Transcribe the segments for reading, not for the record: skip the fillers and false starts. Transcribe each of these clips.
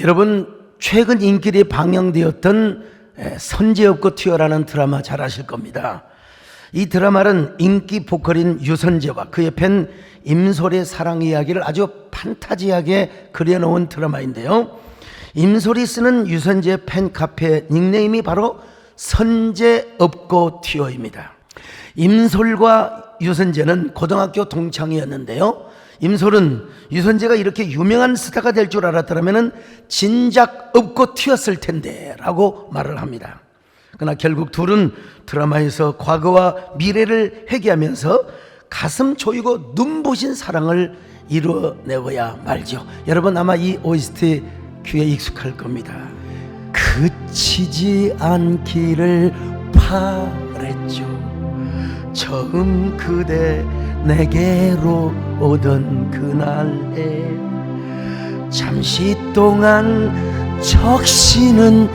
여러분 최근 인기에 방영되었던 선제업고 튀어라는 드라마 잘 아실 겁니다. 이 드라마는 인기 보컬인 유선재와 그의 팬 임솔의 사랑 이야기를 아주 판타지하게 그려놓은 드라마인데요. 임솔이 쓰는 유선재 팬카페 닉네임이 바로 선제업고 튀어입니다. 임솔과 유선재는 고등학교 동창이었는데요. 임솔은 유선재가 이렇게 유명한 스타가 될 줄 알았더라면 진작 업고 튀었을 텐데 라고 말을 합니다. 그러나 결국 둘은 드라마에서 과거와 미래를 회귀하면서 가슴 조이고 눈부신 사랑을 이루어내고야 말죠. 여러분 아마 이 OST 귀에 익숙할 겁니다. 그치지 않기를 바랬죠. 처음 그대 내게로 오던 그날에 잠시 동안 적시는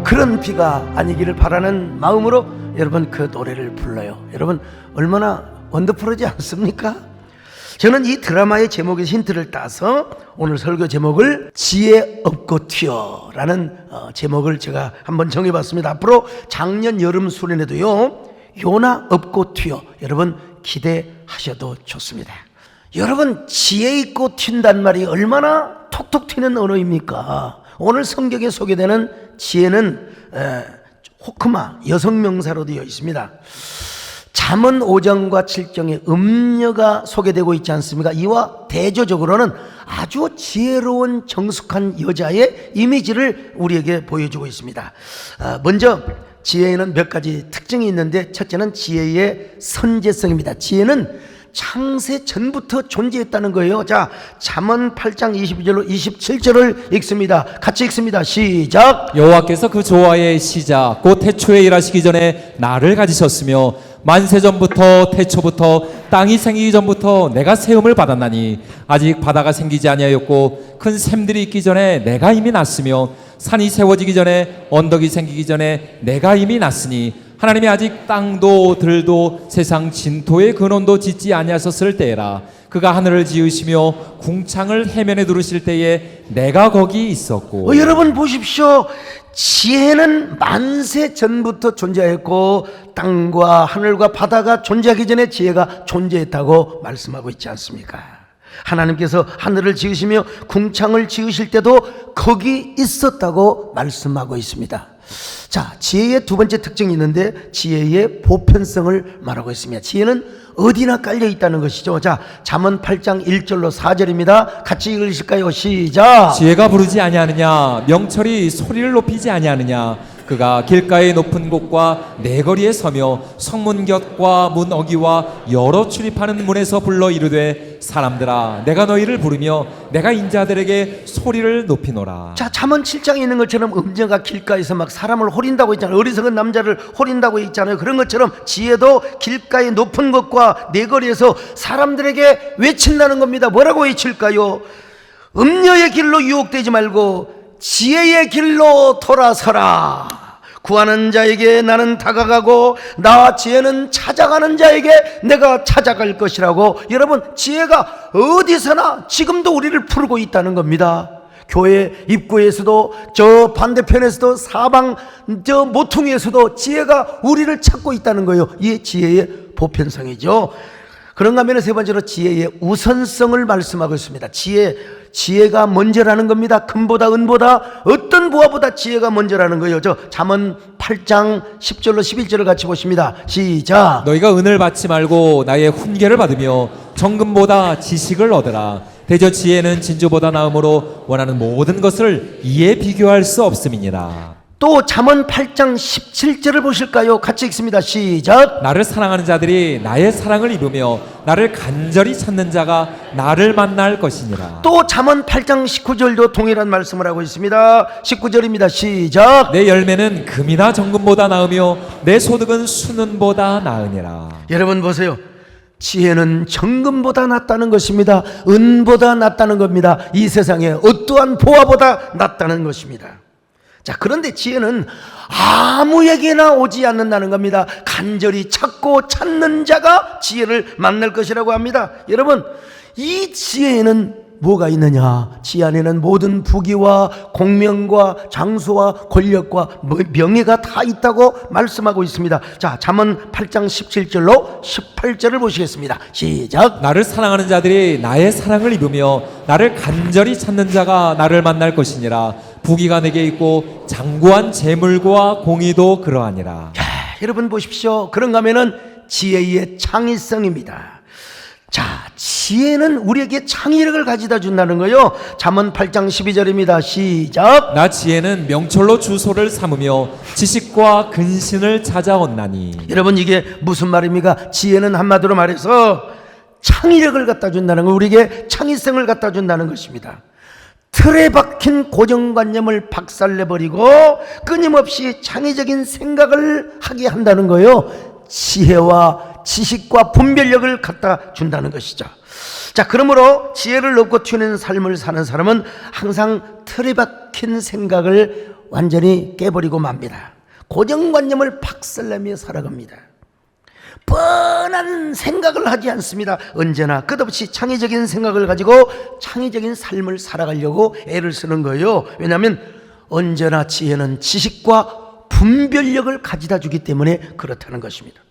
그런 비가 아니기를 바라는 마음으로 여러분 그 노래를 불러요. 여러분 얼마나 원더풀하지 않습니까? 저는 이 드라마의 제목의 힌트를 따서 오늘 설교 제목을 지혜 업고 튀어라는 제목을 제가 한번 정해봤습니다. 앞으로 작년 여름 수련회도요 요나 업고 튀어 여러분 기대하셔도 좋습니다. 여러분 지혜 있고 튄단 말이 얼마나 톡톡 튀는 언어입니까? 오늘 성경에 소개되는 지혜는 호크마 여성명사로 되어 있습니다. 잠언 5장과 7장에 음녀가 소개되고 있지 않습니까? 이와 대조적으로는 아주 지혜로운 정숙한 여자의 이미지를 우리에게 보여주고 있습니다. 먼저 지혜에는 몇 가지 특징이 있는데 첫째는 지혜의 선제성입니다. 지혜는 창세 전부터 존재했다는 거예요. 자, 잠언 8장 22절로 27절을 읽습니다. 같이 읽습니다. 시작. 여호와께서 그 조화의 시작 곧 태초에 일하시기 전에 나를 가지셨으며 만세전부터 태초부터 땅이 생기기 전부터 내가 세움을 받았나니 아직 바다가 생기지 아니하였고 큰 샘들이 있기 전에 내가 이미 났으며 산이 세워지기 전에 언덕이 생기기 전에 내가 이미 났으니 하나님이 아직 땅도 들도 세상 진토의 근원도 짓지 아니하셨을 때에라. 그가 하늘을 지으시며 궁창을 해면에 두르실 때에 내가 거기 있었고. 여러분 보십시오. 지혜는 만세 전부터 존재했고 땅과 하늘과 바다가 존재하기 전에 지혜가 존재했다고 말씀하고 있지 않습니까? 하나님께서 하늘을 지으시며 궁창을 지으실 때도 거기 있었다고 말씀하고 있습니다. 자, 지혜의 두 번째 특징이 있는데 지혜의 보편성을 말하고 있습니다. 지혜는 어디나 깔려 있다는 것이죠. 자, 잠언 8장 1절로 4절입니다. 같이 읽으실까요? 시작. 지혜가 부르지 아니하느냐 명철이 소리를 높이지 아니하느냐 그가 길가의 높은 곳과 내거리에 서며 성문 곁과 문 어기와 여러 출입하는 문에서 불러 이르되 사람들아 내가 너희를 부르며 내가 인자들에게 소리를 높이노라. 자, 잠언 7장에 있는 것처럼 음녀가 길가에서 막 사람을 호린다고 했잖아요. 어리석은 남자를 호린다고 했잖아요. 그런 것처럼 지혜도 길가의 높은 곳과 내거리에서 사람들에게 외친다는 겁니다. 뭐라고 외칠까요? 음녀의 길로 유혹되지 말고 지혜의 길로 돌아서라. 구하는 자에게 나는 다가가고 나 지혜는 찾아가는 자에게 내가 찾아갈 것이라고. 여러분 지혜가 어디서나 지금도 우리를 부르고 있다는 겁니다. 교회 입구에서도 저 반대편에서도 사방 저 모퉁이에서도 지혜가 우리를 찾고 있다는 거예요. 이게 지혜의 보편성이죠. 그런가 하면 세 번째로 지혜의 우선성을 말씀하고 있습니다. 지혜가 먼저라는 겁니다. 금보다 은보다 어떤 보화보다 지혜가 먼저라는 거예요. 저 잠언 8장 10절로 11절을 같이 보십니다. 시작. 너희가 은을 받지 말고 나의 훈계를 받으며 정금보다 지식을 얻으라. 대저 지혜는 진주보다 나음으로 원하는 모든 것을 이에 비교할 수 없음이니라. 또 잠언 8장 17절을 보실까요? 같이 읽습니다. 시작. 나를 사랑하는 자들이 나의 사랑을 입으며 나를 간절히 찾는 자가 나를 만날 것이니라. 또 잠언 8장 19절도 동일한 말씀을 하고 있습니다. 19절입니다. 시작. 내 열매는 금이나 정금보다 나으며 내 소득은 수는보다 나으니라. 여러분 보세요. 지혜는 정금보다 낫다는 것입니다. 은보다 낫다는 겁니다. 이 세상에 어떠한 보화보다 낫다는 것입니다. 자, 그런데 지혜는 아무에게나 오지 않는다는 겁니다. 간절히 찾고 찾는 자가 지혜를 만날 것이라고 합니다. 여러분, 이 지혜에는 뭐가 있느냐? 지혜 안에는 모든 부귀와 공명과 장수와 권력과 명예가 다 있다고 말씀하고 있습니다. 자, 잠언 8장 17절로 18절을 보시겠습니다. 시작. 나를 사랑하는 자들이 나의 사랑을 입으며 나를 간절히 찾는 자가 나를 만날 것이니라. 부귀가 내게 있고 장구한 재물과 공의도 그러하니라. 자, 여러분 보십시오. 그런가 하면은 지혜의 창의성입니다. 자, 지혜는 우리에게 창의력을 가져다 준다는 거요. 잠언 8장 12절입니다. 시작. 나 지혜는 명철로 주소를 삼으며 지식과 근신을 찾아온나니. 여러분 이게 무슨 말입니까? 지혜는 한마디로 말해서 창의력을 갖다 준다는 거, 우리에게 창의성을 갖다 준다는 것입니다. 틀에 박힌 고정관념을 박살내버리고 끊임없이 창의적인 생각을 하게 한다는 거예요. 지혜와 지식과 분별력을 갖다 준다는 것이죠. 자, 그러므로 지혜를 얻고 튀어내는 삶을 사는 사람은 항상 틀에 박힌 생각을 완전히 깨버리고 맙니다. 고정관념을 박살내며 살아갑니다. 뻔한 생각을 하지 않습니다. 언제나 끝없이 창의적인 생각을 가지고 창의적인 삶을 살아가려고 애를 쓰는 거예요. 왜냐하면 언제나 지혜는 지식과 분별력을 가져다 주기 때문에 그렇다는 것입니다.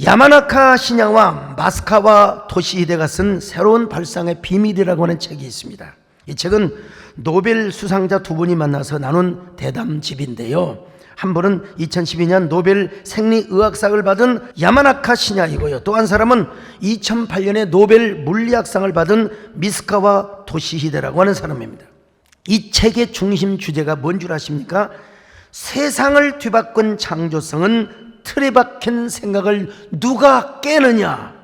야마나카 신야왕 마스카와 토시히데가 쓴 새로운 발상의 비밀이라고 하는 책이 있습니다. 이 책은 노벨 수상자 두 분이 만나서 나눈 대담집인데요. 한 분은 2012년 노벨 생리의학상을 받은 야마나카 신야이고요. 또 한 사람은 2008년에 노벨 물리학상을 받은 미스카와 토시히데라고 하는 사람입니다. 이 책의 중심 주제가 뭔 줄 아십니까? 세상을 뒤바꾼 창조성은 틀에 박힌 생각을 누가 깨느냐,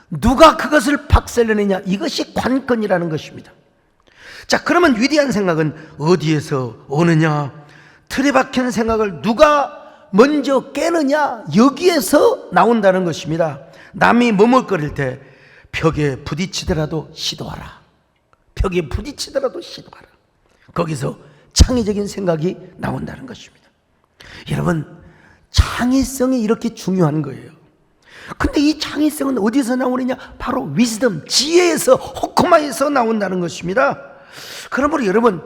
누가 그것을 박살내느냐, 이것이 관건이라는 것입니다. 자, 그러면 위대한 생각은 어디에서 오느냐? 틀에 박힌 생각을 누가 먼저 깨느냐, 여기에서 나온다는 것입니다. 남이 머뭇거릴 때 벽에 부딪히더라도 시도하라. 벽에 부딪히더라도 시도하라. 거기서 창의적인 생각이 나온다는 것입니다. 여러분, 창의성이 이렇게 중요한 거예요. 근데 이 창의성은 어디서 나오느냐? 바로 위즈덤, 지혜에서, 호크마에서 나온다는 것입니다. 그러므로 여러분,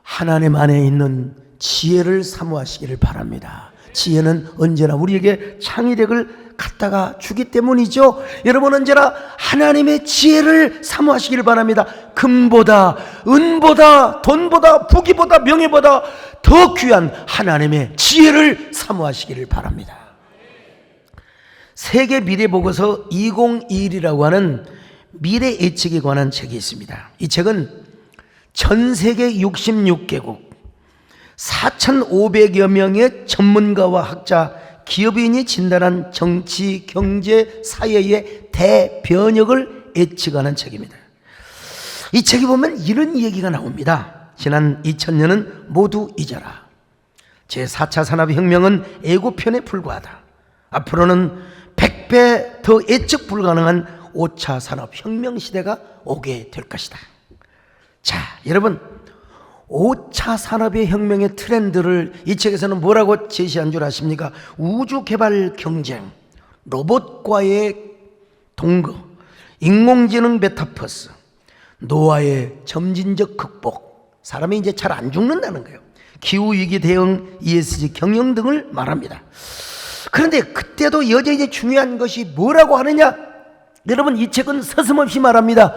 하나님 안에 있는 지혜를 사모하시기를 바랍니다. 지혜는 언제나 우리에게 창의력을 갖다가 주기 때문이죠. 여러분 언제나 하나님의 지혜를 사모하시기를 바랍니다. 금보다, 은보다, 돈보다, 부귀보다, 명예보다 더 귀한 하나님의 지혜를 사모하시기를 바랍니다. 세계 미래보고서 2021이라고 하는 미래 예측에 관한 책이 있습니다. 이 책은 전 세계 66개국 4,500여 명의 전문가와 학자, 기업인이 진단한 정치, 경제, 사회의 대변혁을 예측하는 책입니다. 이 책에 보면 이런 얘기가 나옵니다. 지난 2000년은 모두 잊어라. 제4차 산업혁명은 예고편에 불과하다. 앞으로는 100배 더 예측 불가능한 5차 산업혁명 시대가 오게 될 것이다. 자, 여러분, 5차 산업의 혁명의 트렌드를 이 책에서는 뭐라고 제시한 줄 아십니까? 우주 개발 경쟁, 로봇과의 동거, 인공지능 메타버스, 노화의 점진적 극복, 사람이 이제 잘 안 죽는다는 거예요. 기후위기 대응, ESG 경영 등을 말합니다. 그런데 그때도 여전히 중요한 것이 뭐라고 하느냐? 여러분, 이 책은 서슴없이 말합니다.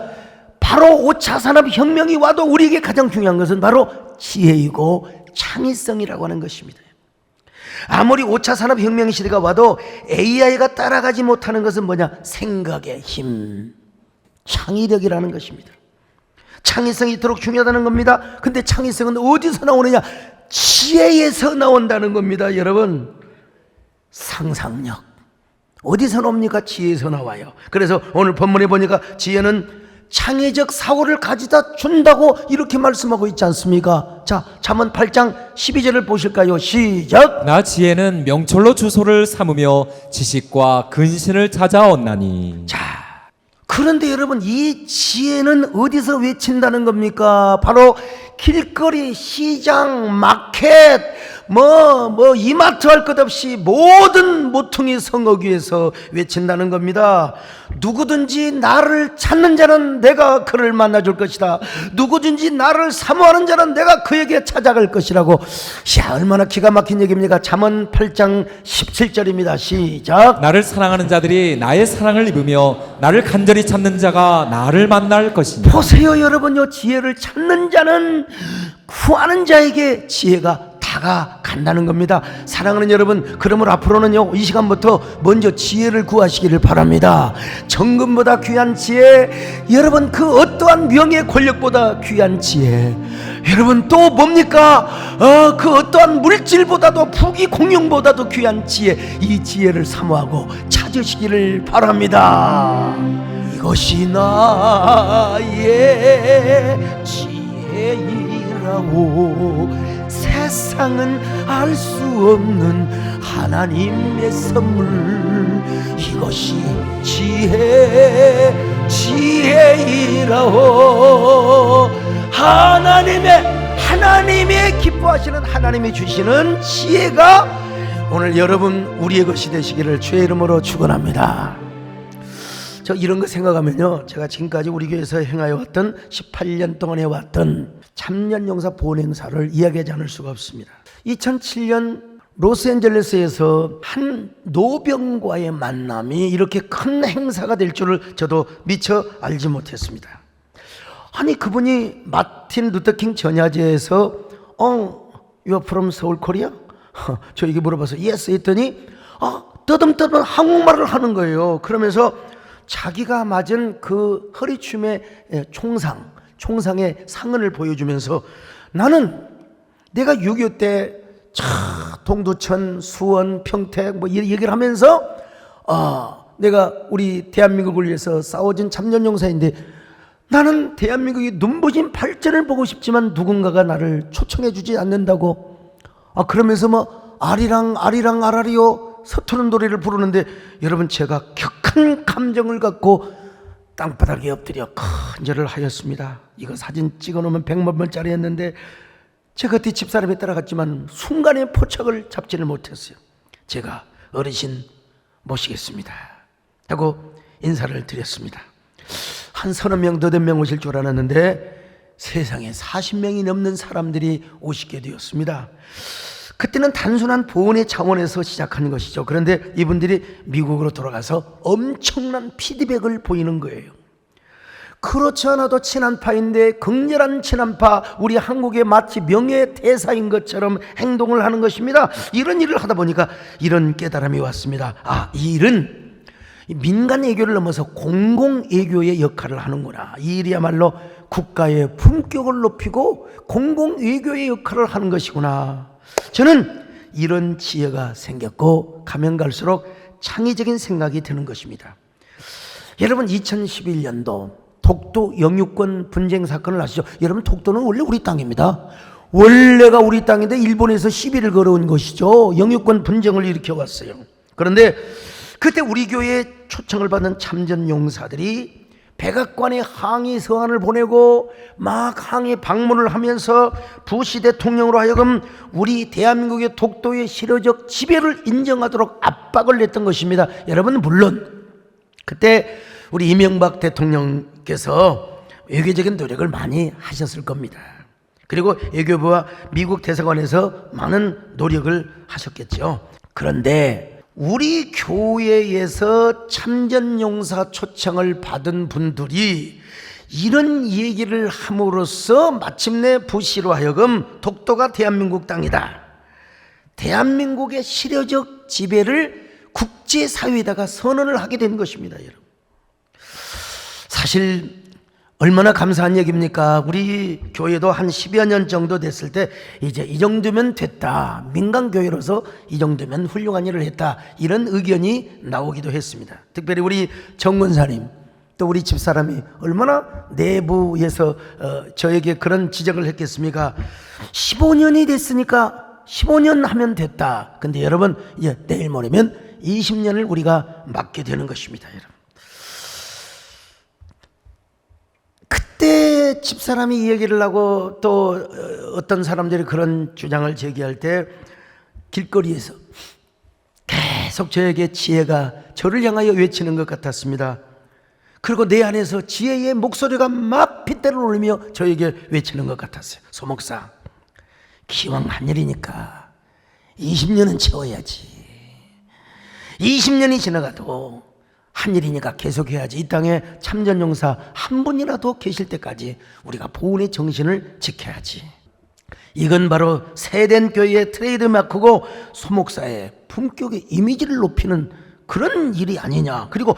바로 5차 산업혁명이 와도 우리에게 가장 중요한 것은 바로 지혜이고 창의성이라고 하는 것입니다. 아무리 5차 산업혁명 시대가 와도 AI가 따라가지 못하는 것은 뭐냐? 생각의 힘, 창의력이라는 것입니다. 창의성이 이토록 중요하다는 겁니다. 근데 창의성은 어디서 나오느냐? 지혜에서 나온다는 겁니다. 여러분, 상상력 어디서 나옵니까? 지혜에서 나와요. 그래서 오늘 본문에 보니까 지혜는 창의적 사고를 가져다 준다고 이렇게 말씀하고 있지 않습니까? 자, 잠언 8장 12절을 보실까요? 시작. 나 지혜는 명철로 주소를 삼으며 지식과 근신을 찾아온나니. 자, 그런데 여러분, 이 지혜는 어디서 외친다는 겁니까? 바로 길거리, 시장, 마켓, 이마트 할 것 없이 모든 모퉁이 성읍 위에서 외친다는 겁니다. 누구든지 나를 찾는 자는 내가 그를 만나줄 것이다. 누구든지 나를 사모하는 자는 내가 그에게 찾아갈 것이라고. 야, 얼마나 기가 막힌 얘기입니까? 잠언 8장 17절입니다. 시작. 나를 사랑하는 자들이 나의 사랑을 입으며 나를 간절히 찾는 자가 나를 만날 것이니. 보세요, 여러분요. 지혜를 찾는 자는 구하는 자에게 지혜가 다가간다는 겁니다. 사랑하는 여러분, 그러므로 앞으로는요, 이 시간부터 먼저 지혜를 구하시기를 바랍니다. 정금보다 귀한 지혜, 여러분 그 어떠한 명예 권력보다 귀한 지혜, 여러분 또 뭡니까? 그 어떠한 물질보다도 부귀 공명보다도 귀한 지혜, 이 지혜를 사모하고 찾으시기를 바랍니다. 이것이 나의 지혜이라고. 세상은 알 수 없는 하나님의 선물, 이것이 지혜이라오. 하나님의 기뻐하시는 하나님이 주시는 지혜가 오늘 여러분 우리의 것이 되시기를 주의 이름으로 축원합니다. 저 이런 거 생각하면요, 제가 지금까지 우리 교회에서 행하여 왔던 18년 동안 해왔던 참년용사 보행사를 이야기하지 않을 수가 없습니다. 2007년 로스앤젤레스에서 한 노병과의 만남이 이렇게 큰 행사가 될 줄을 저도 미처 알지 못했습니다. 아니, 그분이 마틴 루터킹 전야제에서 You are from Seoul, Korea? 저에게 물어봐서 yes 했더니 떠듬떠듬 한국말을 하는 거예요. 그러면서 자기가 맞은 그 허리춤의 총상의 상흔을 보여주면서, 나는 내가 6.25 때 동두천, 수원, 평택 얘기를 하면서 내가 우리 대한민국을 위해서 싸워준 참전용사인데, 나는 대한민국이 눈부신 발전을 보고 싶지만 누군가가 나를 초청해 주지 않는다고. 그러면서 아리랑 아라리요 서투른 노래를 부르는데, 여러분 제가 격한 감정을 갖고 땅바닥에 엎드려 큰절을 하였습니다. 이거 사진 찍어놓으면 100만 원짜리였는데 제가 뒤 집사람이 따라갔지만 순간에 포착을 잡지를 못했어요. 제가 어르신 모시겠습니다 하고 인사를 드렸습니다. 한 30명 더 된 명 오실 줄 알았는데 세상에 40명이 넘는 사람들이 오시게 되었습니다. 그때는 단순한 보훈의 차원에서 시작하는 것이죠. 그런데 이분들이 미국으로 돌아가서 엄청난 피드백을 보이는 거예요. 그렇지 않아도 친한파인데 극렬한 친한파, 우리 한국의 마치 명예대사인 것처럼 행동을 하는 것입니다. 이런 일을 하다 보니까 이런 깨달음이 왔습니다. 이 일은 민간 애교를 넘어서 공공 애교의 역할을 하는구나. 이 일이야말로 국가의 품격을 높이고 공공 애교의 역할을 하는 것이구나. 저는 이런 지혜가 생겼고 가면 갈수록 창의적인 생각이 드는 것입니다. 여러분, 2011년도 독도 영유권 분쟁 사건을 아시죠? 여러분, 독도는 원래 우리 땅입니다. 원래가 우리 땅인데 일본에서 시비를 걸어온 것이죠. 영유권 분쟁을 일으켜 왔어요. 그런데 그때 우리 교회에 초청을 받은 참전용사들이 백악관에 항의 서한을 보내고 막 항의 방문을 하면서 부시 대통령으로 하여금 우리 대한민국의 독도의 실효적 지배를 인정하도록 압박을 냈던 것입니다. 여러분, 물론 그때 우리 이명박 대통령께서 외교적인 노력을 많이 하셨을 겁니다. 그리고 외교부와 미국 대사관에서 많은 노력을 하셨겠죠. 그런데 우리 교회에서 참전용사 초청을 받은 분들이 이런 얘기를 함으로써 마침내 부시로 하여금 독도가 대한민국 땅이다, 대한민국의 실효적 지배를 국제사회에다가 선언을 하게 된 것입니다. 여러분, 사실 얼마나 감사한 얘기입니까? 우리 교회도 한 10여 년 정도 됐을 때 이제 이 정도면 됐다, 민간교회로서 이 정도면 훌륭한 일을 했다, 이런 의견이 나오기도 했습니다. 특별히 우리 정권사님, 또 우리 집사람이 얼마나 내부에서 저에게 그런 지적을 했겠습니까? 15년이 됐으니까 15년 하면 됐다. 근데 여러분, 이제 내일 모레면 20년을 우리가 맞게 되는 것입니다. 여러분, 그때 집사람이 이 얘기를 하고 또 어떤 사람들이 그런 주장을 제기할 때 길거리에서 계속 저에게 지혜가 저를 향하여 외치는 것 같았습니다. 그리고 내 안에서 지혜의 목소리가 막 핏대를 울리며 저에게 외치는 것 같았어요. 소목사, 기왕 한 일이니까 20년은 채워야지. 20년이 지나가도 한 일이니까 계속해야지. 이 땅에 참전용사 한 분이라도 계실 때까지 우리가 보훈의 정신을 지켜야지. 이건 바로 세된 교회의 트레이드마크고 소목사의 품격의 이미지를 높이는 그런 일이 아니냐. 그리고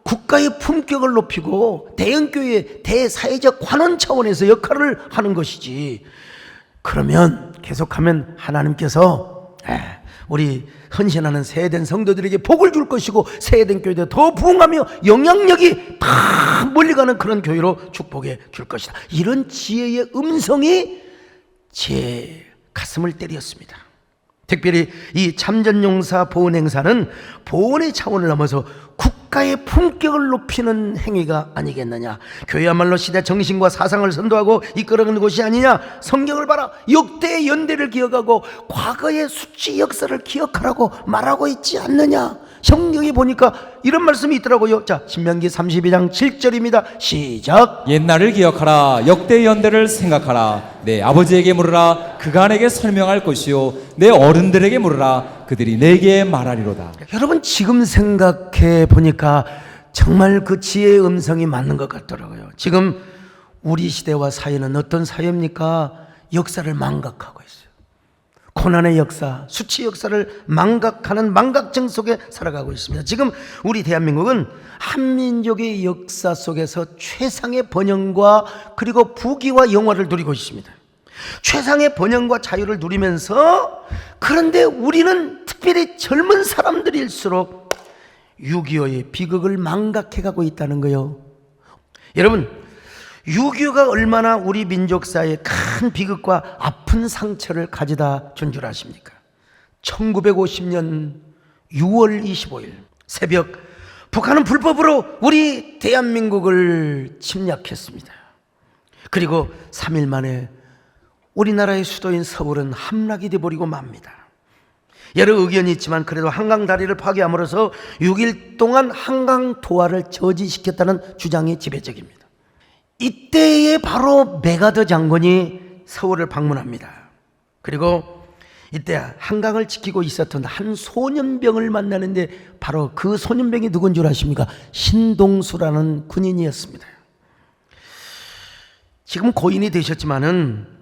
국가의 품격을 높이고 대형교회의 대사회적 환원 차원에서 역할을 하는 것이지. 그러면 계속하면 하나님께서 우리 헌신하는 세된 성도들에게 복을 줄 것이고 세된 교회도 더 부흥하며 영향력이 다 멀리가는 그런 교회로 축복해 줄 것이다. 이런 지혜의 음성이 제 가슴을 때렸습니다. 특별히 이 참전용사 보훈 행사는 보훈의 차원을 넘어서 국가의 품격을 높이는 행위가 아니겠느냐. 교회야말로 시대 정신과 사상을 선도하고 이끌어가는 곳이 아니냐. 성경을 봐라. 역대의 연대를 기억하고 과거의 수치 역사를 기억하라고 말하고 있지 않느냐. 성경에 보니까 이런 말씀이 있더라고요. 자, 신명기 32장 7절입니다. 시작. 옛날을 기억하라. 역대 연대를 생각하라. 내 아버지에게 물으라. 그가 내게 설명할 것이요 내 어른들에게 물으라. 그들이 내게 말하리로다. 여러분, 지금 생각해 보니까 정말 그 지혜의 음성이 맞는 것 같더라고요. 지금 우리 시대와 사회는 어떤 사회입니까? 역사를 망각하고 있어요. 고난의 역사, 수치 역사를 망각하는 망각증 속에 살아가고 있습니다. 지금 우리 대한민국은 한민족의 역사 속에서 최상의 번영과 그리고 부귀와 영화를 누리고 있습니다. 최상의 번영과 자유를 누리면서, 그런데 우리는 특별히 젊은 사람들일수록 6.25의 비극을 망각해가고 있다는 거예요. 여러분, 6.25가 얼마나 우리 민족사에 큰 비극과 아픈 상처를 가져다 준 줄 아십니까? 1950년 6월 25일 새벽, 북한은 불법으로 우리 대한민국을 침략했습니다. 그리고 3일 만에 우리나라의 수도인 서울은 함락이 돼버리고 맙니다. 여러 의견이 있지만 그래도 한강 다리를 파괴함으로써 6일 동안 한강 도하를 저지시켰다는 주장이 지배적입니다. 이때에 바로 메가더 장군이 서울을 방문합니다. 그리고 이때 한강을 지키고 있었던 한 소년병을 만나는데 바로 그 소년병이 누군 줄 아십니까? 신동수라는 군인이었습니다. 지금 고인이 되셨지만은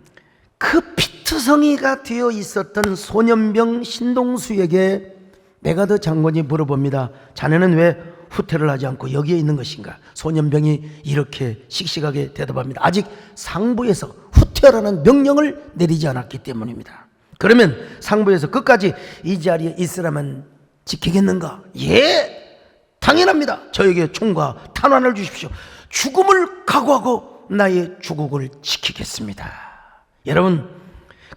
그 피투성이가 되어 있었던 소년병 신동수에게 메가더 장군이 물어봅니다. 자네는 왜 후퇴를 하지 않고 여기에 있는 것인가? 소년병이 이렇게 씩씩하게 대답합니다. 아직 상부에서 후퇴하라는 명령을 내리지 않았기 때문입니다. 그러면 상부에서 끝까지 이 자리에 있으라면 지키겠는가? 예, 당연합니다. 저에게 총과 탄환을 주십시오. 죽음을 각오하고 나의 주국을 지키겠습니다. 여러분,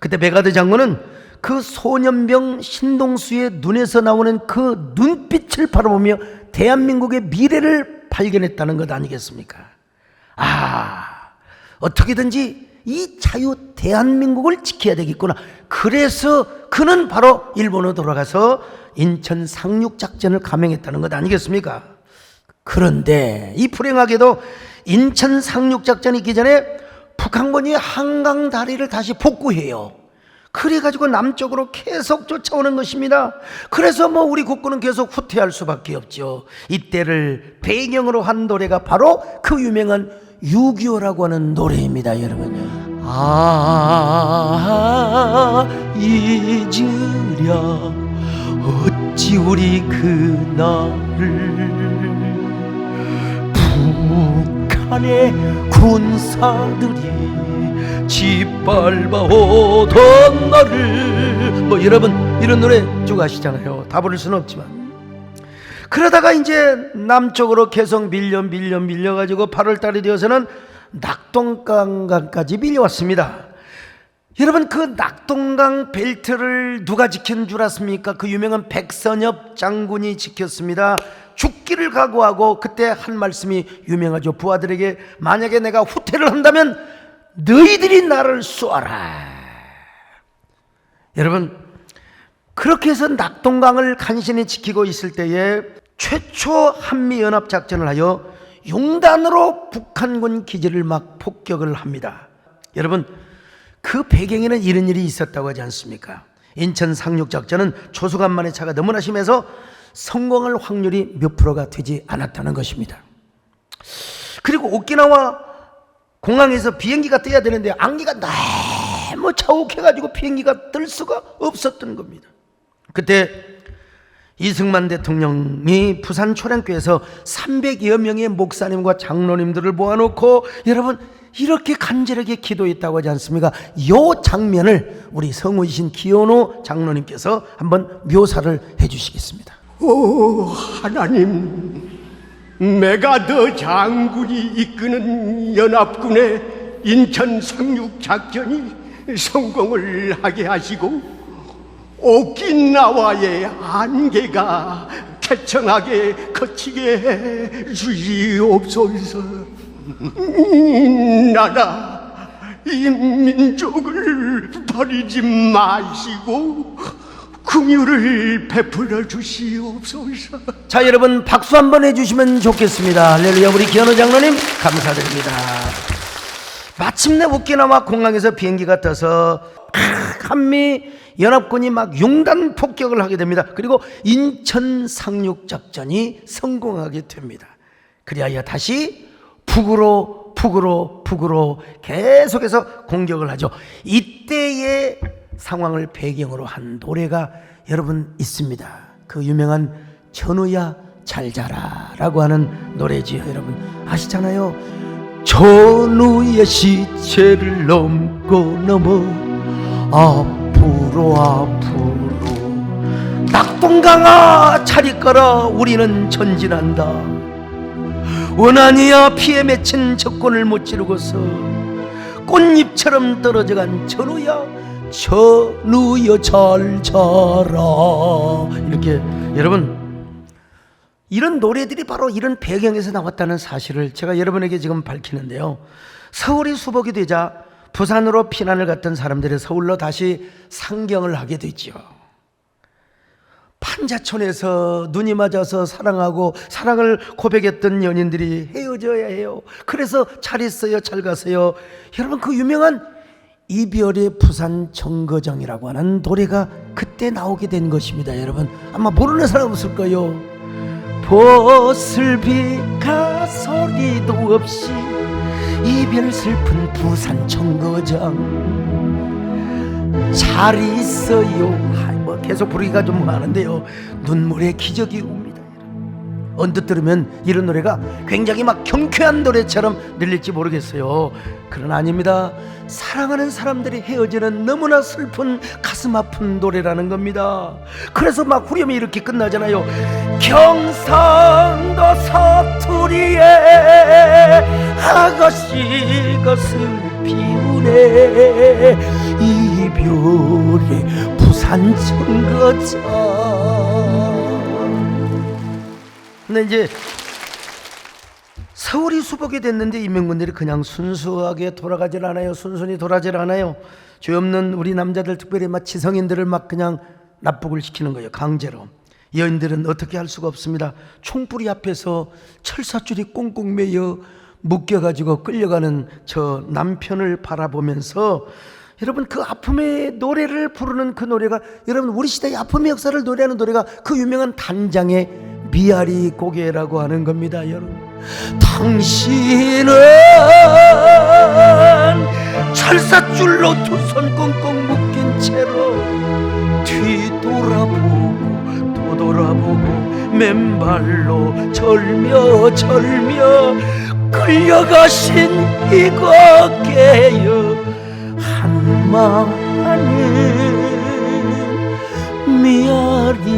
그때 메가더 장군은 그 소년병 신동수의 눈에서 나오는 그 눈빛을 바라보며 대한민국의 미래를 발견했다는 것 아니겠습니까? 어떻게든지 이 자유 대한민국을 지켜야 되겠구나. 그래서 그는 바로 일본으로 돌아가서 인천 상륙작전을 감행했다는 것 아니겠습니까? 그런데 이 불행하게도 인천 상륙작전이 있기 전에 북한군이 한강 다리를 다시 복구해요. 그래가지고 남쪽으로 계속 쫓아오는 것입니다. 그래서 우리 국군은 계속 후퇴할 수밖에 없죠. 이때를 배경으로 한 노래가 바로 그 유명한 6.25라고 하는 노래입니다. 여러분, 잊으랴 어찌 우리 그날을 북한의 군사들이 짓밟아오던 나를. 여러분, 이런 노래 쭉 아시잖아요. 다 부를 수는 없지만. 그러다가 이제 남쪽으로 계속 밀려가지고 8월달이 되어서는 낙동강까지 밀려왔습니다. 여러분, 그 낙동강 벨트를 누가 지킨 줄 아십니까? 그 유명한 백선엽 장군이 지켰습니다. 죽기를 각오하고 그때 한 말씀이 유명하죠. 부하들에게 만약에 내가 후퇴를 한다면 너희들이 나를 쏘아라. 여러분, 그렇게 해서 낙동강을 간신히 지키고 있을 때에 최초 한미연합작전을 하여 용단으로 북한군 기지를 막 폭격을 합니다. 여러분, 그 배경에는 이런 일이 있었다고 하지 않습니까? 인천 상륙작전은 조수간만의 차가 너무나 심해서 성공할 확률이 몇 프로가 되지 않았다는 것입니다. 그리고 오키나와 공항에서 비행기가 떠야 되는데 안개가 너무 자욱해가지고 비행기가 뜰 수가 없었던 겁니다. 그때 이승만 대통령이 부산 초량교에서 300여 명의 목사님과 장로님들을 모아놓고 여러분 이렇게 간절하게 기도했다고 하지 않습니까? 이 장면을 우리 성우이신 기현호 장로님께서 한번 묘사를 해주시겠습니다. 오 하나님, 메가더 장군이 이끄는 연합군의 인천 상륙 작전이 성공을 하게 하시고 오키나와의 안개가 쾌청하게 거치게 해 주시옵소서. 이 나라, 이 민족을 버리지 마시고 긍휼을 베풀어 주시옵소서. 자, 여러분 박수 한번 해주시면 좋겠습니다. 할렐루야. 우리 기현호 장로님 감사드립니다. 마침내 오키나와 공항에서 비행기가 떠서 한미 연합군이 막 용단 폭격을 하게 됩니다. 그리고 인천 상륙작전이 성공하게 됩니다. 그리하여 다시 북으로 계속해서 공격을 하죠. 이때의 상황을 배경으로 한 노래가 여러분 있습니다. 그 유명한 전우야 잘 자라 라고 하는 노래지요. 여러분 아시잖아요. 전우의 시체를 넘고 넘어 앞으로 낙동강아 차리거라 우리는 전진한다. 원한이야 피에 맺힌 적군을 못 지르고서 꽃잎처럼 떨어져간 전우야 잘 자라. 이렇게 여러분 이런 노래들이 바로 이런 배경에서 나왔다는 사실을 제가 여러분에게 지금 밝히는데요. 서울이 수복이 되자 부산으로 피난을 갔던 사람들이 서울로 다시 상경을 하게 되죠. 판자촌에서 눈이 맞아서 사랑하고 사랑을 고백했던 연인들이 헤어져야 해요. 그래서 잘 있어요, 잘 가세요. 여러분 그 유명한 이별의 부산 정거장이라고 하는 노래가 그때 나오게 된 것입니다. 여러분 아마 모르는 사람 없을 거예요. 보슬비가 소리도 없이 이별 슬픈 부산 정거장 잘 있어요. 뭐 계속 부르기가 좀 많은데요. 눈물의 기적이 옵니다. 언뜻 들으면 이런 노래가 굉장히 막 경쾌한 노래처럼 들릴지 모르겠어요. 그러나 아닙니다. 사랑하는 사람들이 헤어지는 너무나 슬픈 가슴 아픈 노래라는 겁니다. 그래서 막 후렴이 이렇게 끝나잖아요. 경상도 사투리에 아가씨가 슬피우네 이별의 부산 정거장. 근데 이제 서울이 수복이 됐는데 인민군들이 그냥 순수하게 돌아가질 않아요. 순순히 돌아가질 않아요. 죄 없는 우리 남자들, 특별히 막 지성인들을 막 그냥 납북을 시키는 거예요. 강제로. 여인들은 어떻게 할 수가 없습니다. 총뿌리 앞에서 철사줄이 꽁꽁 매여 묶여가지고 끌려가는 저 남편을 바라보면서 여러분 그 아픔의 노래를 부르는 그 노래가 여러분 우리 시대의 아픔의 역사를 노래하는 노래가 그 유명한 단장의 미아리 고개라고 하는 겁니다. 여러분 당신은 철사줄로 두 손 꽁꽁 묶인 채로 뒤돌아보고 또 돌아보고 맨발로 절며 끌려가신 이곡에요 한마는 미아리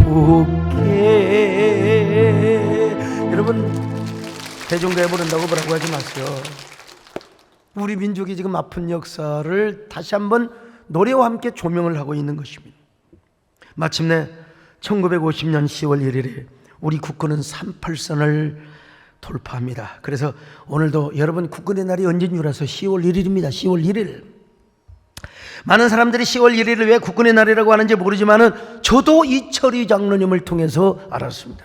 고개. 여러분 대중가요 부른다고 뭐라고 하지 마세요. 우리 민족이 지금 아픈 역사를 다시 한번 노래와 함께 조명을 하고 있는 것입니다. 마침내 1950년 10월 1일에 우리 국군은 38선을 돌파합니다. 그래서 오늘도 여러분 국군의 날이 언제인 줄 알아서 10월 1일입니다. 10월 1일 많은 사람들이 10월 1일을 왜 국군의 날이라고 하는지 모르지만은 저도 이철희 장로님을 통해서 알았습니다.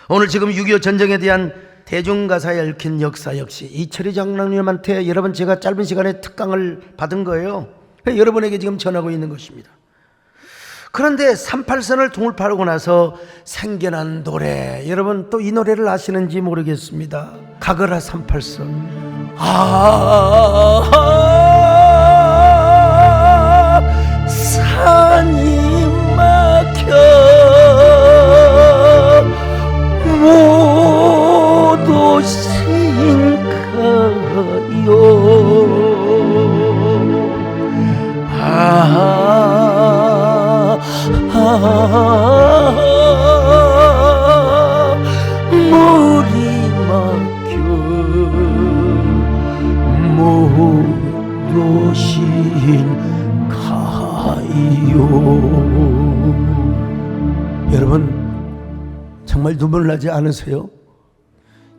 오늘 지금 6.25 전쟁에 대한 대중가사에 얽힌 역사 역시 이철희 장로님한테 여러분 제가 짧은 시간에 특강을 받은 거예요. 여러분에게 지금 전하고 있는 것입니다. 그런데 38선을 통일하고 나서 생겨난 노래, 여러분 또 이 노래를 아시는지 모르겠습니다. 가거라 38선. 산이 막혀 못 오신가요? 물이 막혀 못 오신가요? 여러분 정말 눈물 나지 않으세요?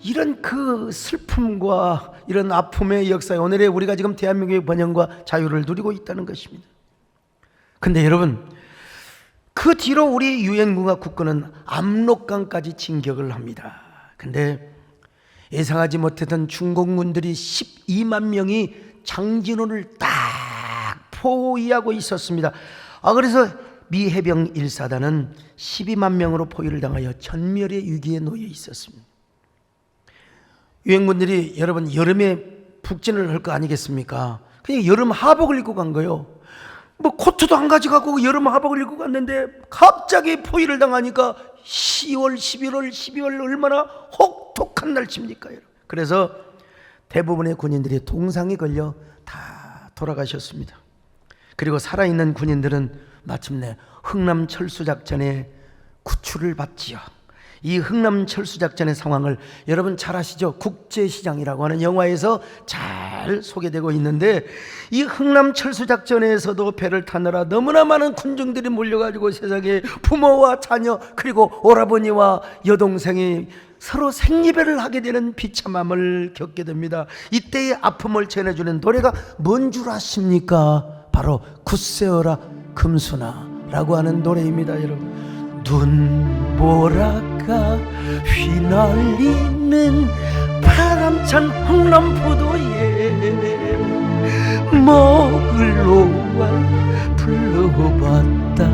이런 그 슬픔과 이런 아픔의 역사에 오늘의 우리가 지금 대한민국의 번영과 자유를 누리고 있다는 것입니다. 근데 여러분 그 뒤로 우리 유엔군과 국군은 압록강까지 진격을 합니다. 근데 예상하지 못했던 중공군들이 12만 명이 장진호를 딱 포위하고 있었습니다. 그래서 미 해병 1사단은 12만 명으로 포위를 당하여 전멸의 위기에 놓여 있었습니다. 유엔군들이 여러분 여름에 북진을 할 거 아니겠습니까? 그냥 여름 하복을 입고 간 거예요. 뭐 코트도 안 가져가고 여름 하복을 입고 갔는데 갑자기 포위를 당하니까 10월, 11월, 12월 얼마나 혹독한 날씨입니까? 그래서 대부분의 군인들이 동상에 걸려 다 돌아가셨습니다. 그리고 살아있는 군인들은 마침내 흥남 철수작전에 구출을 받지요. 이 흥남 철수작전의 상황을 여러분 잘 아시죠? 국제시장이라고 하는 영화에서 잘 소개되고 있는데 이 흥남 철수작전에서도 배를 타느라 너무나 많은 군중들이 몰려가지고 세상에 부모와 자녀 그리고 오라버니와 여동생이 서로 생리배를 하게 되는 비참함을 겪게 됩니다. 이때의 아픔을 전해주는 노래가 뭔 줄 아십니까? 바로 굳세어라 금순아라고 하는 노래입니다. 여러분 눈보라가 휘날리는 바람찬 흥남포도에 먹을 놓아 불러봤다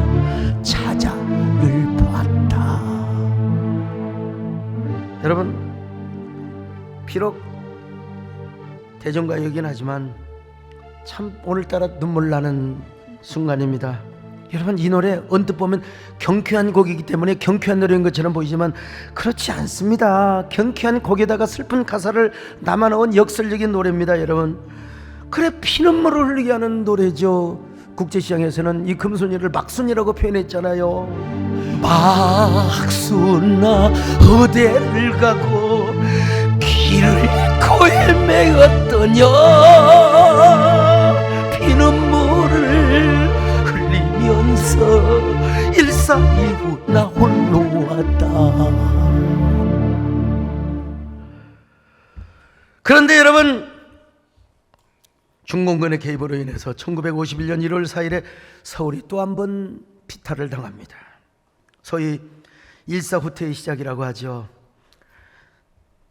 찾아를 봤다. 여러분 비록 대전가요이긴 하지만 참 오늘따라 눈물 나는 순간입니다. 여러분 이 노래 언뜻 보면 경쾌한 곡이기 때문에 경쾌한 노래인 것처럼 보이지만 그렇지 않습니다. 경쾌한 곡에다가 슬픈 가사를 남아놓은 역설적인 노래입니다. 여러분 그래 피눈물을 흘리게 하는 노래죠. 국제시장에서는 이 금순이를 막순이라고 표현했잖아요. 막순아 어디를 가고 길을 잃고 헤매었더냐 피눈물을 흘리면서 1.4.19 나 홀로 왔다. 그런데 여러분 중공군의 개입으로 인해서 1951년 1월 4일에 서울이 또 한 번 피탈을 당합니다. 소위 일사후퇴의 시작이라고 하죠.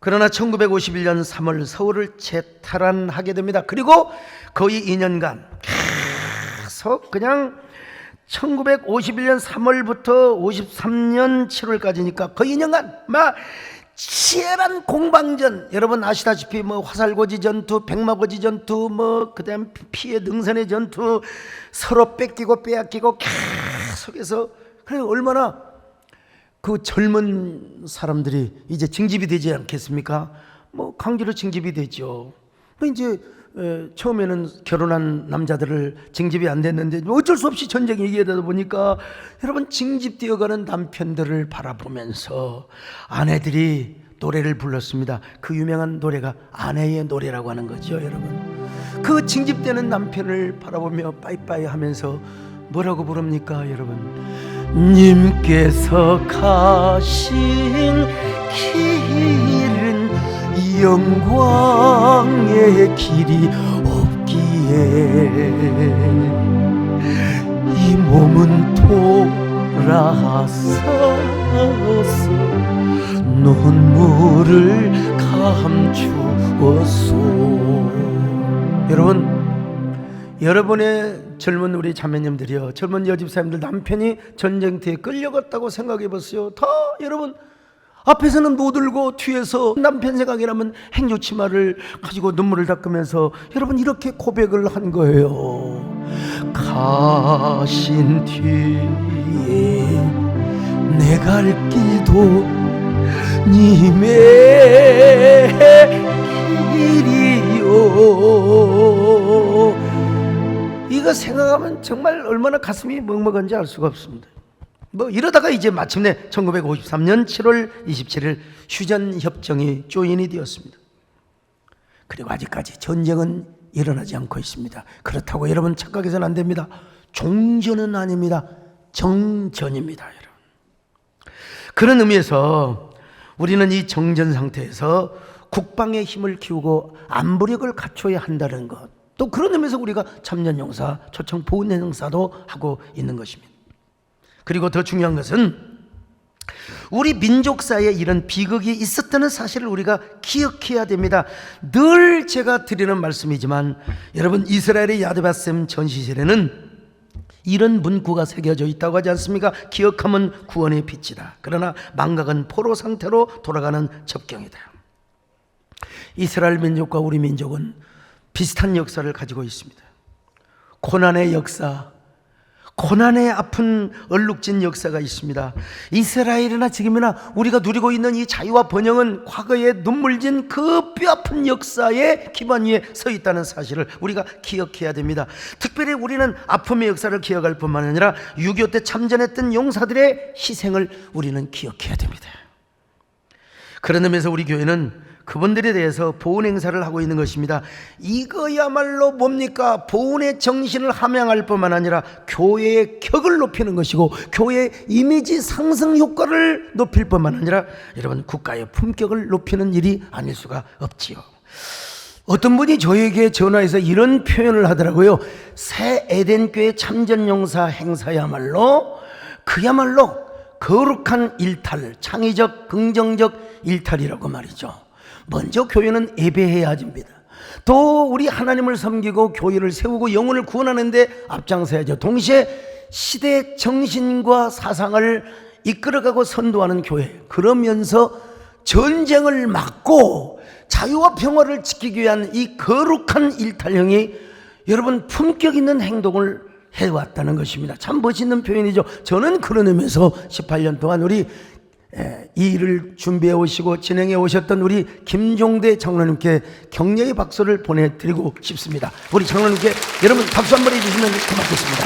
그러나 1951년 3월 서울을 재탈환하게 됩니다. 그리고 거의 2년간 계속 그냥 1951년 3월부터 53년 7월까지니까 거의 2년간 막 치열한 공방전, 여러분 아시다시피 뭐 화살고지 전투, 백마고지 전투, 뭐 그다음 피해 능선의 전투, 서로 뺏기고 빼앗기고 계속해서 그래 얼마나 그 젊은 사람들이 이제 징집이 되지 않겠습니까? 뭐 강제로 징집이 되죠. 이제 처음에는 결혼한 남자들을 징집이 안 됐는데 어쩔 수 없이 전쟁이 얘기하다 보니까 여러분 징집되어가는 남편들을 바라보면서 아내들이 노래를 불렀습니다. 그 유명한 노래가 아내의 노래라고 하는 거죠. 여러분 그 징집되는 남편을 바라보며 빠이빠이 하면서 뭐라고 부릅니까? 여러분 님께서 가신 길은 영광의 길이 없기 이 몸은 돌아서서 눈물을 감추었소. 여러분의 젊은 우리 자매님들이요, 젊은 여집사님들, 남편이 전쟁터에 끌려갔다고 생각해 보세요. 다 여러분 앞에서는 못 울고 뒤에서 남편 생각이라면 행주치마를 가지고 눈물을 닦으면서 여러분 이렇게 고백을 한 거예요. 가신 뒤에 내 갈 길도 님의 길이요. 이거 생각하면 정말 얼마나 가슴이 먹먹한지 알 수가 없습니다. 이러다가 이제 마침내 1953년 7월 27일 휴전협정이 조인이 되었습니다. 그리고 아직까지 전쟁은 일어나지 않고 있습니다. 그렇다고 여러분 착각해서는 안 됩니다. 종전은 아닙니다. 정전입니다, 여러분. 그런 의미에서 우리는 이 정전 상태에서 국방의 힘을 키우고 안보력을 갖춰야 한다는 것, 또 그런 의미에서 우리가 참전용사, 초청 보훈행사도 하고 있는 것입니다. 그리고 더 중요한 것은 우리 민족사에 이런 비극이 있었다는 사실을 우리가 기억해야 됩니다. 늘 제가 드리는 말씀이지만 여러분, 이스라엘의 야드바셈 전시실에는 이런 문구가 새겨져 있다고 하지 않습니까? 기억하면 구원의 빛이다. 그러나 망각은 포로 상태로 돌아가는 접경이다. 이스라엘 민족과 우리 민족은 비슷한 역사를 가지고 있습니다. 고난의 역사, 고난의 아픈 얼룩진 역사가 있습니다. 이스라엘이나 지금이나 우리가 누리고 있는 이 자유와 번영은 과거의 눈물진 그 뼈아픈 역사의 기반 위에 서 있다는 사실을 우리가 기억해야 됩니다. 특별히 우리는 아픔의 역사를 기억할 뿐만 아니라 6.25 때 참전했던 용사들의 희생을 우리는 기억해야 됩니다. 그런 의미에서 우리 교회는 그분들에 대해서 보훈 행사를 하고 있는 것입니다. 이거야말로 뭡니까? 보훈의 정신을 함양할 뿐만 아니라 교회의 격을 높이는 것이고 교회의 이미지 상승 효과를 높일 뿐만 아니라 여러분 국가의 품격을 높이는 일이 아닐 수가 없지요. 어떤 분이 저에게 전화해서 이런 표현을 하더라고요. 새 에덴교회 참전용사 행사야말로 그야말로 거룩한 일탈, 창의적 긍정적 일탈이라고 말이죠. 먼저 교회는 예배해야 합니다. 또 우리 하나님을 섬기고 교회를 세우고 영혼을 구원하는데 앞장서야죠. 동시에 시대의 정신과 사상을 이끌어가고 선도하는 교회, 그러면서 전쟁을 막고 자유와 평화를 지키기 위한 이 거룩한 일탈형이 여러분 품격 있는 행동을 해왔다는 것입니다. 참 멋있는 표현이죠. 저는 그런 의미에서 18년 동안 우리 이 일을 준비해 오시고 진행해 오셨던 우리 김종대 장로님께 격려의 박수를 보내드리고 싶습니다. 우리 장로님께 여러분 박수 한번 해주시면 고맙겠습니다.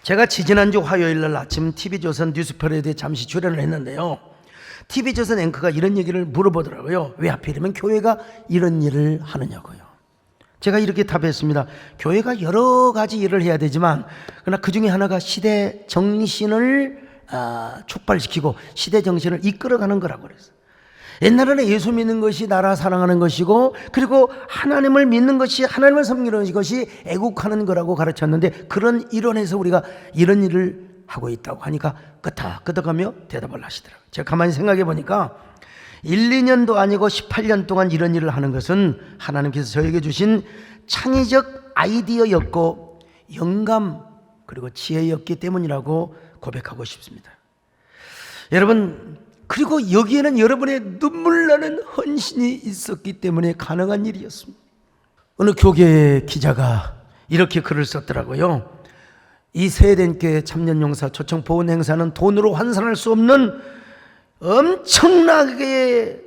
제가 지지난주 화요일날 아침 TV조선 뉴스페러에 잠시 출연을 했는데요, TV조선 앵커가 이런 얘기를 물어보더라고요. 왜 하필이면 교회가 이런 일을 하느냐고요. 제가 이렇게 답했습니다. 교회가 여러 가지 일을 해야 되지만 그러나 그 중에 하나가 시대 정신을 촉발시키고 시대 정신을 이끌어가는 거라고 그랬어요. 옛날에는 예수 믿는 것이 나라 사랑하는 것이고 그리고 하나님을 믿는 것이, 하나님을 섬기는 것이 애국하는 거라고 가르쳤는데, 그런 일원에서 우리가 이런 일을 하고 있다고 하니까 끄덕끄덕하며 대답을 하시더라고요. 제가 가만히 생각해 보니까 1, 2년도 아니고 18년 동안 이런 일을 하는 것은 하나님께서 저에게 주신 창의적 아이디어였고 영감 그리고 지혜였기 때문이라고 고백하고 싶습니다. 여러분, 그리고 여기에는 여러분의 눈물 나는 헌신이 있었기 때문에 가능한 일이었습니다. 어느 교계 기자가 이렇게 글을 썼더라고요. 이 세덴교회 참전용사 초청 보훈 행사는 돈으로 환산할 수 없는 엄청나게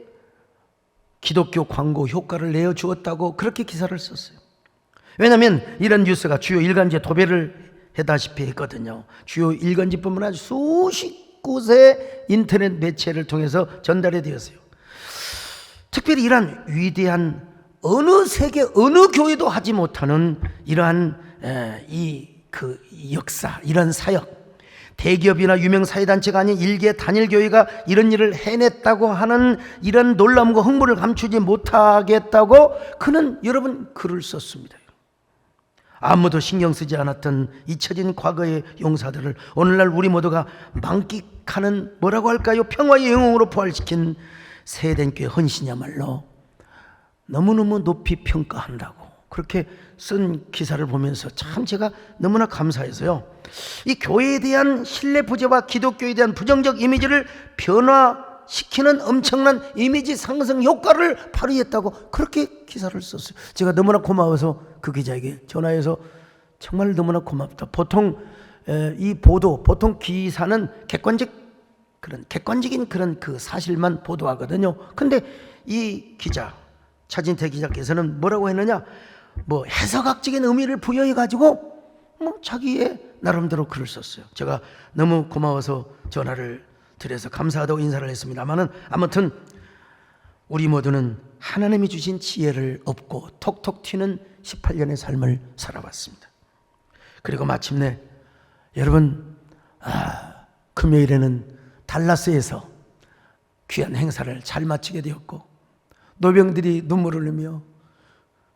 기독교 광고 효과를 내어주었다고 그렇게 기사를 썼어요. 왜냐하면 이런 뉴스가 주요 일간지에 도배를 해다시피 했거든요. 주요 일간지뿐만 아니라 수십 곳의 인터넷 매체를 통해서 전달이 되었어요. 특별히 이러한 위대한 어느 세계 어느 교회도 하지 못하는 이러한 이 역사, 이런 사역, 대기업이나 유명 사회단체가 아닌 일개 단일교회가 이런 일을 해냈다고 하는 이런 놀라움과 흥분을 감추지 못하겠다고 그는 여러분 글을 썼습니다. 아무도 신경 쓰지 않았던 잊혀진 과거의 용사들을 오늘날 우리 모두가 만끽하는 뭐라고 할까요? 평화의 영웅으로 부활시킨 세덴교회 헌신이야말로 너무너무 높이 평가한다고 그렇게 쓴 기사를 보면서 참 제가 너무나 감사해서요, 이 교회에 대한 신뢰 부재와 기독교에 대한 부정적 이미지를 변화시키는 엄청난 이미지 상승 효과를 발휘했다고 그렇게 기사를 썼어요. 제가 너무나 고마워서 그 기자에게 전화해서 정말 너무나 고맙다. 보통 이 보도, 보통 기사는 객관적인 그런 그 사실만 보도하거든요. 근데 이 기자, 차진태 기자께서는 뭐라고 했느냐, 뭐 해석학적인 의미를 부여해 가지고 뭐 자기의 나름대로 글을 썼어요. 제가 너무 고마워서 전화를 드려서 감사하다고 인사를 했습니다만은, 아무튼 우리 모두는 하나님이 주신 지혜를 얻고 톡톡 튀는 18년의 삶을 살아왔습니다. 그리고 마침내 여러분, 금요일에는 달라스에서 귀한 행사를 잘 마치게 되었고, 노병들이 눈물을 흘리며,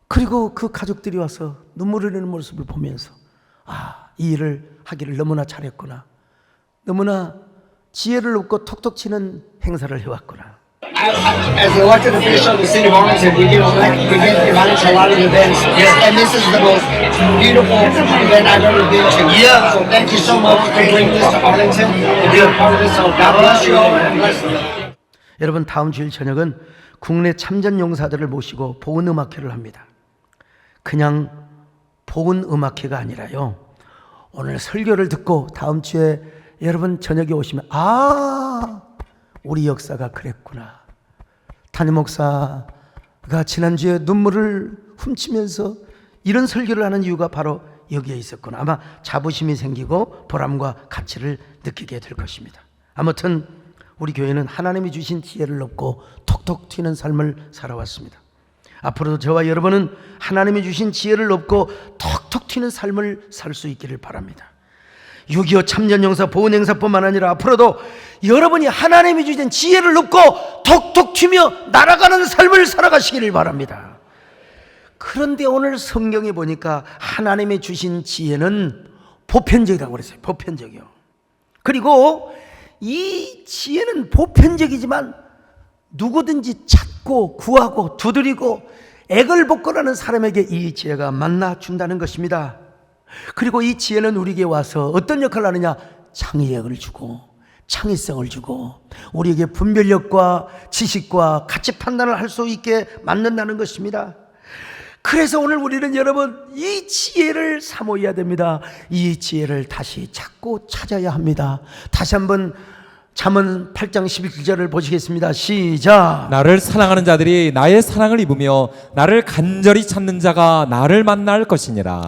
그리고 그 가족들이 와서 눈물을 흘리는 모습을 보면서 이 일을 하기를 너무나 잘했구나, 너무나 지혜를 얻고 톡톡 치는 행사를 해왔구나. As an elected official of the city of Arlington, we get to manage a lot of events, and this is the most beautiful event I've ever been to. Yeah. So thank you so much for bringing this to Arlington and being a part of this. So God bless you all and bless you. 여러분, 다음 주일 저녁은 국내 참전 용사들을 모시고 보은 음악회를 합니다. 그냥 보은 음악회가 아니라요, 오늘 설교를 듣고 다음 주에 여러분 저녁에 오시면 우리 역사가 그랬구나, 담임 목사가 지난주에 눈물을 훔치면서 이런 설교를 하는 이유가 바로 여기에 있었구나, 아마 자부심이 생기고 보람과 가치를 느끼게 될 것입니다. 아무튼 우리 교회는 하나님이 주신 지혜를 얻고 톡톡 튀는 삶을 살아왔습니다. 앞으로도 저와 여러분은 하나님이 주신 지혜를 얻고 톡톡 튀는 삶을 살 수 있기를 바랍니다. 6.25 참전용사 보훈행사뿐만 아니라 앞으로도 여러분이 하나님이 주신 지혜를 얻고 톡톡 튀며 날아가는 삶을 살아가시기를 바랍니다. 그런데 오늘 성경에 보니까 하나님이 주신 지혜는 보편적이라고 그랬어요. 보편적이요. 그리고 이 지혜는 보편적이지만 누구든지 찾고 구하고 두드리고 애걸 복걸하는 사람에게 이 지혜가 만나준다는 것입니다. 그리고 이 지혜는 우리에게 와서 어떤 역할을 하느냐, 창의력을 주고 창의성을 주고 우리에게 분별력과 지식과 가치 판단을 할 수 있게 만든다는 것입니다. 그래서 오늘 우리는 여러분 이 지혜를 사모해야 됩니다. 이 지혜를 다시 찾고 찾아야 합니다. 다시 한번 잠언 8장 11절을 보시겠습니다. 시작. 나를 사랑하는 자들이 나의 사랑을 입으며 나를 간절히 찾는 자가 나를 만날 것이니라.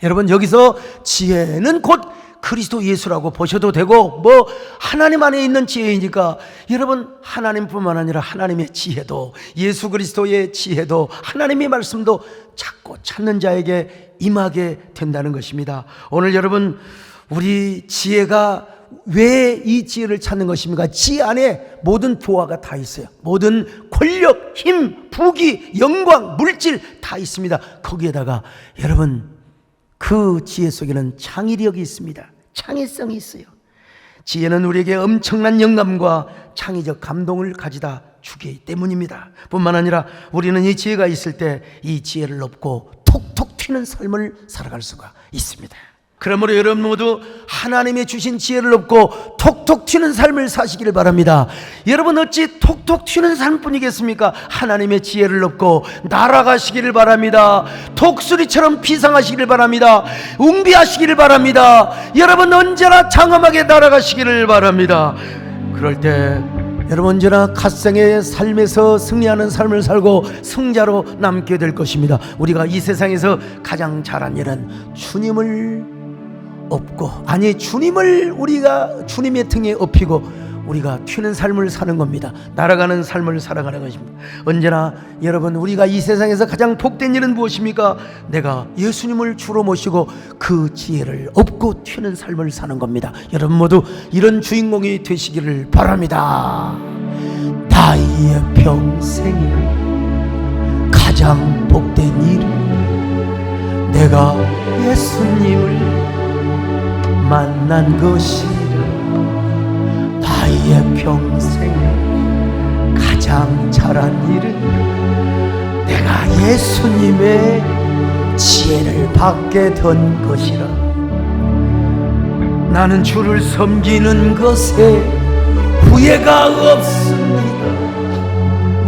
여러분, 여기서 지혜는 곧 그리스도 예수라고 보셔도 되고, 뭐 하나님 안에 있는 지혜이니까 여러분 하나님뿐만 아니라 하나님의 지혜도, 예수 그리스도의 지혜도, 하나님의 말씀도 찾고 찾는 자에게 임하게 된다는 것입니다. 오늘 여러분, 우리 지혜가 왜 이 지혜를 찾는 것입니까? 지혜 안에 모든 부하가 다 있어요. 모든 권력, 힘, 부귀, 영광, 물질 다 있습니다. 거기에다가 여러분 그 지혜 속에는 창의력이 있습니다. 창의성이 있어요. 지혜는 우리에게 엄청난 영감과 창의적 감동을 가져다 주기 때문입니다. 뿐만 아니라 우리는 이 지혜가 있을 때 이 지혜를 얻고 톡톡 튀는 삶을 살아갈 수가 있습니다. 그러므로 여러분 모두 하나님의 주신 지혜를 얻고 톡톡 튀는 삶을 사시기를 바랍니다. 여러분 어찌 톡톡 튀는 삶뿐이겠습니까? 하나님의 지혜를 얻고 날아가시기를 바랍니다. 독수리처럼 비상하시기를 바랍니다. 웅비하시기를 바랍니다. 여러분 언제나 장엄하게 날아가시기를 바랍니다. 그럴 때 여러분 언제나 갓생의 삶에서 승리하는 삶을 살고 승자로 남게 될 것입니다. 우리가 이 세상에서 가장 잘한 일은 주님을 업고, 아니 주님을 우리가 주님의 등에 업히고 우리가 튀는 삶을 사는 겁니다. 날아가는 삶을 살아가는 것입니다. 언제나 여러분, 우리가 이 세상에서 가장 복된 일은 무엇입니까? 내가 예수님을 주로 모시고 그 지혜를 얻고 튀는 삶을 사는 겁니다. 여러분 모두 이런 주인공이 되시기를 바랍니다. 나의 평생에 가장 복된 일은 내가 예수님을 만난 것이라. 나의 평생에 가장 잘한 일은 내가 예수님의 지혜를 받게 된 것이라. 나는 주를 섬기는 것에 후회가 없습니다.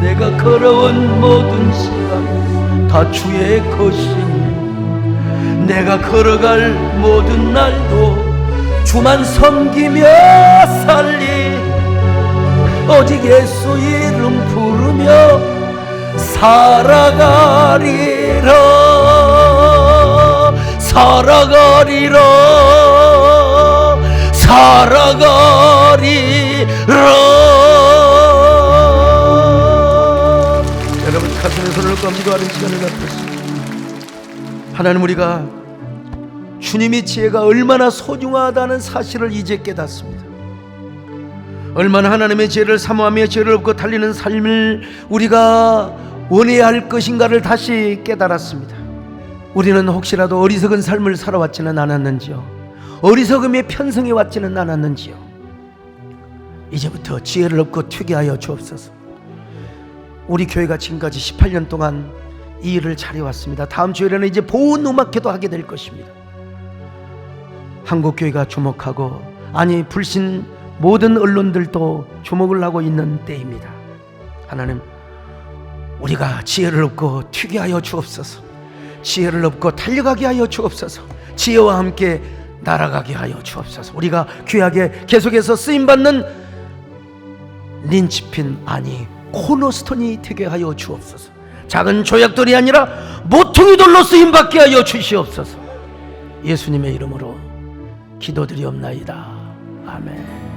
내가 걸어온 모든 시간 다 주의 것이니 내가 걸어갈 모든 날도 주만 섬기며 살리. 오직 예수 이름 부르며 살아가리라. 살아가리라. 살아가리라. 여러분 가슴에 손을 얹고 기도하는 시간을 갖겠습니다. 하나님, 우리가 주님의 지혜가 얼마나 소중하다는 사실을 이제 깨닫습니다. 얼마나 하나님의 지혜를 사모하며 지혜를 얻고 달리는 삶을 우리가 원해야 할 것인가를 다시 깨달았습니다. 우리는 혹시라도 어리석은 삶을 살아왔지는 않았는지요? 어리석음에 편성해 왔지는 않았는지요? 이제부터 지혜를 얻고 튀게 하여 주옵소서. 우리 교회가 지금까지 18년 동안 이 일을 잘해왔습니다. 다음 주에는 이제 보온 음악회도 하게 될 것입니다. 한국교회가 주목하고, 아니 불신 모든 언론들도 주목을 하고 있는 때입니다. 하나님, 우리가 지혜를 얻고 튀게 하여 주옵소서. 지혜를 얻고 달려가게 하여 주옵소서. 지혜와 함께 날아가게 하여 주옵소서. 우리가 귀하게 계속해서 쓰임받는 린치핀, 아니 코너스톤이 되게 하여 주옵소서. 작은 조약돌이 아니라 모퉁이 돌로 쓰임받게 하여 주시옵소서. 예수님의 이름으로 기도드리옵나이다. 아멘.